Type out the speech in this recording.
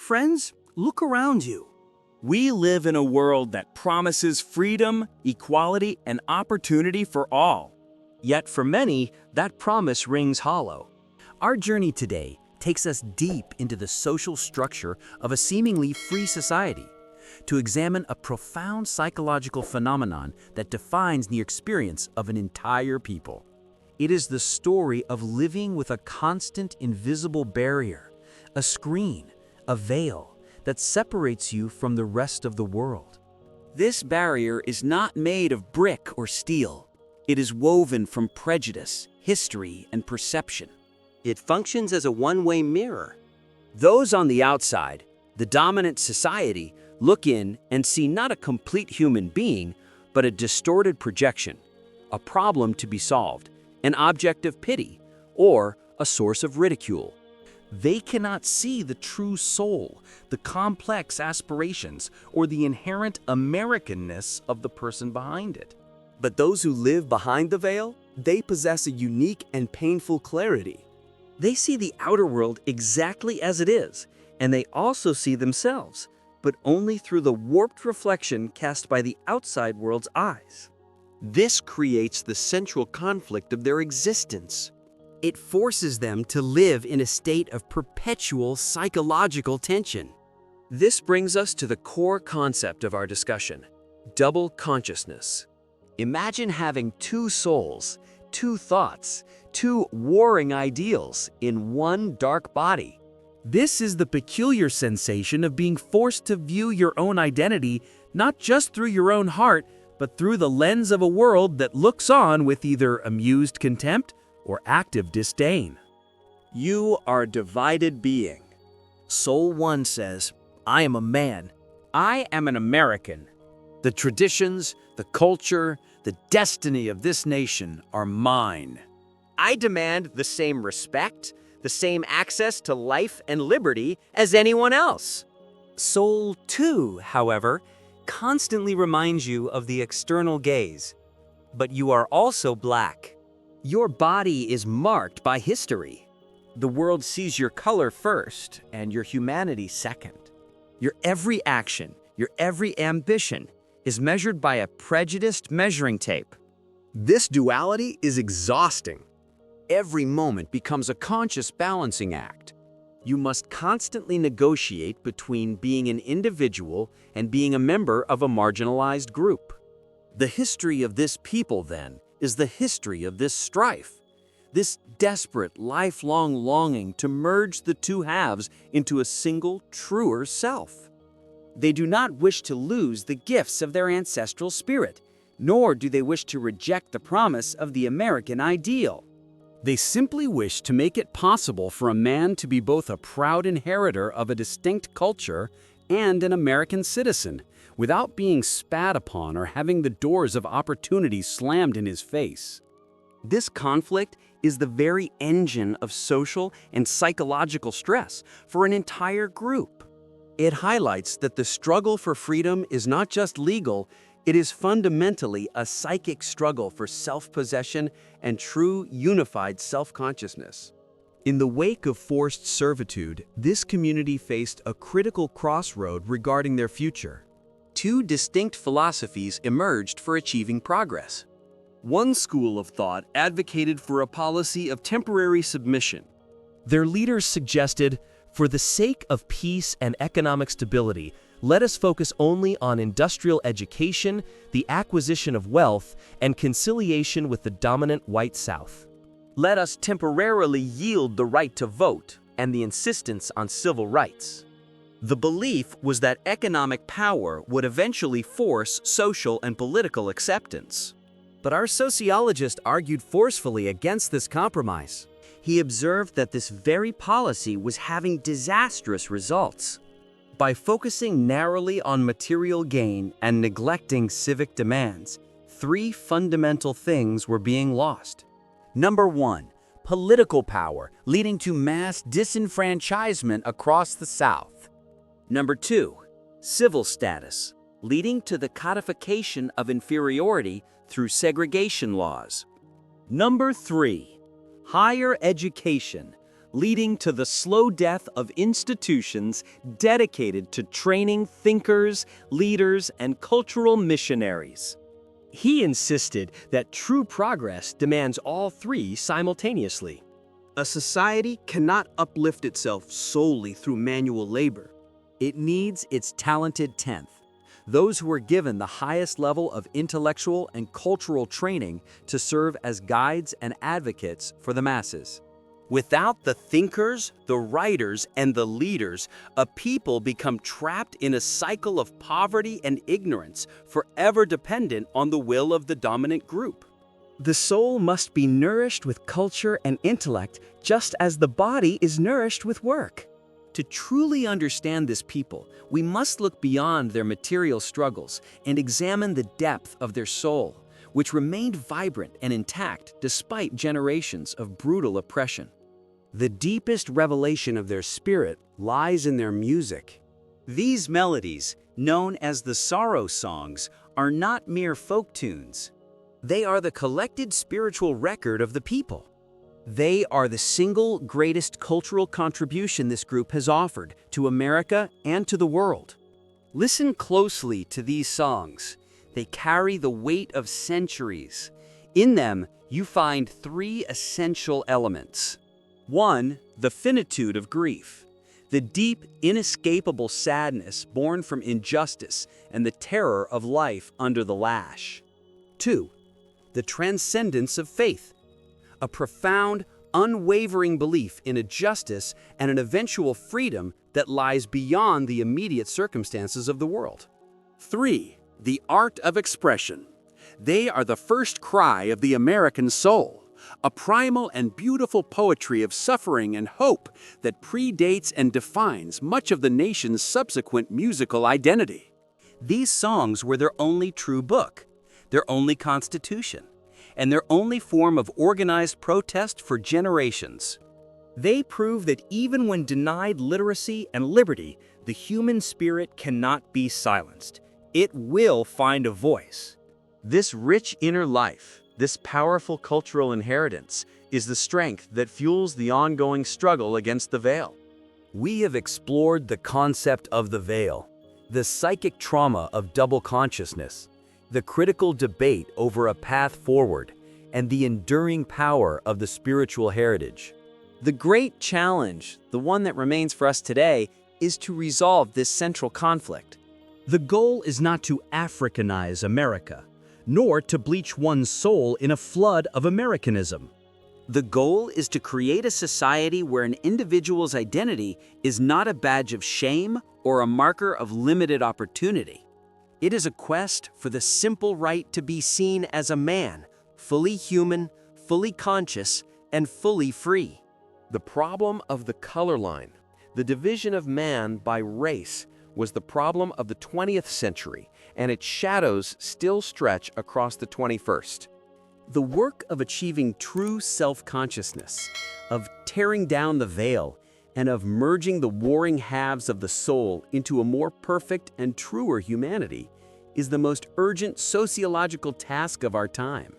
friends, look around you. We live in a world that promises freedom, equality, and opportunity for all. Yet for many, that promise rings hollow. Our journey today takes us deep into the social structure of a seemingly free society to examine a profound psychological phenomenon that defines the experience of an entire people. It is the story of living with a constant invisible barrier, a screen, a veil that separates you from the rest of the world. This barrier is not made of brick or steel. It is woven from prejudice, history, and perception. It functions as a one-way mirror. Those on the outside, the dominant society, look in and see not a complete human being, but a distorted projection, a problem to be solved, an object of pity, or a source of ridicule. They cannot see the true soul, the complex aspirations, or the inherent Americanness of the person behind it. But those who live behind the veil, they possess a unique and painful clarity. They see the outer world exactly as it is, and they also see themselves, but only through the warped reflection cast by the outside world's eyes. This creates the central conflict of their existence. It forces them to live in a state of perpetual psychological tension. This brings us to the core concept of our discussion: double consciousness. Imagine having two souls, two thoughts, two warring ideals in one dark body. This is the peculiar sensation of being forced to view your own identity not just through your own heart, but through the lens of a world that looks on with either amused contempt or active disdain. You are a divided being. Soul 1 says, I am a man. I am an American. The traditions, the culture, the destiny of this nation are mine. I demand the same respect, the same access to life and liberty as anyone else. Soul 2, however, constantly reminds you of the external gaze. But you are also black. Your body is marked by history. The world sees your color first and your humanity second. Your every action, your every ambition is measured by a prejudiced measuring tape. This duality is exhausting. Every moment becomes a conscious balancing act. You must constantly negotiate between being an individual and being a member of a marginalized group. The history of this people, then, is the history of this strife, this desperate, lifelong longing to merge the two halves into a single, truer self. They do not wish to lose the gifts of their ancestral spirit, nor do they wish to reject the promise of the American ideal. They simply wish to make it possible for a man to be both a proud inheritor of a distinct culture and an American citizen, without being spat upon or having the doors of opportunity slammed in his face. This conflict is the very engine of social and psychological stress for an entire group. It highlights that the struggle for freedom is not just legal, it is fundamentally a psychic struggle for self-possession and true unified self-consciousness. In the wake of forced servitude, this community faced a critical crossroad regarding their future. Two distinct philosophies emerged for achieving progress. One school of thought advocated for a policy of temporary submission. Their leaders suggested, for the sake of peace and economic stability, let us focus only on industrial education, the acquisition of wealth, and conciliation with the dominant white South. Let us temporarily yield the right to vote and the insistence on civil rights. The belief was that economic power would eventually force social and political acceptance. But our sociologist argued forcefully against this compromise. He observed that this very policy was having disastrous results. By focusing narrowly on material gain and neglecting civic demands, three fundamental things were being lost. Number 1, political power, leading to mass disenfranchisement across the South. Number 2, civil status, leading to the codification of inferiority through segregation laws. Number 3, higher education, leading to the slow death of institutions dedicated to training thinkers, leaders, and cultural missionaries. He insisted that true progress demands all three simultaneously. A society cannot uplift itself solely through manual labor. It needs its talented tenth, those who are given the highest level of intellectual and cultural training to serve as guides and advocates for the masses. Without the thinkers, the writers, and the leaders, a people become trapped in a cycle of poverty and ignorance, forever dependent on the will of the dominant group. The soul must be nourished with culture and intellect, just as the body is nourished with work. To truly understand this people, we must look beyond their material struggles and examine the depth of their soul, which remained vibrant and intact despite generations of brutal oppression. The deepest revelation of their spirit lies in their music. These melodies, known as the sorrow songs, are not mere folk tunes. They are the collected spiritual record of the people. They are the single greatest cultural contribution this group has offered to America and to the world. Listen closely to these songs. They carry the weight of centuries. In them, you find three essential elements. 1. The finitude of grief, the deep, inescapable sadness born from injustice and the terror of life under the lash. 2. The transcendence of faith, a profound, unwavering belief in a justice and an eventual freedom that lies beyond the immediate circumstances of the world. 3. The art of expression. They are the first cry of the American soul, a primal and beautiful poetry of suffering and hope that predates and defines much of the nation's subsequent musical identity. These songs were their only true book, their only constitution, and their only form of organized protest for generations. They prove that even when denied literacy and liberty, the human spirit cannot be silenced. It will find a voice. This rich inner life, this powerful cultural inheritance, is the strength that fuels the ongoing struggle against the veil. We have explored the concept of the veil, the psychic trauma of double consciousness, the critical debate over a path forward, and the enduring power of the spiritual heritage. The great challenge, the one that remains for us today, is to resolve this central conflict. The goal is not to Africanize America, nor to bleach one's soul in a flood of Americanism. The goal is to create a society where an individual's identity is not a badge of shame or a marker of limited opportunity. It is a quest for the simple right to be seen as a man, fully human, fully conscious, and fully free. The problem of the color line, the division of man by race, was the problem of the 20th century, and its shadows still stretch across the 21st. The work of achieving true self-consciousness, of tearing down the veil, and of merging the warring halves of the soul into a more perfect and truer humanity is the most urgent sociological task of our time.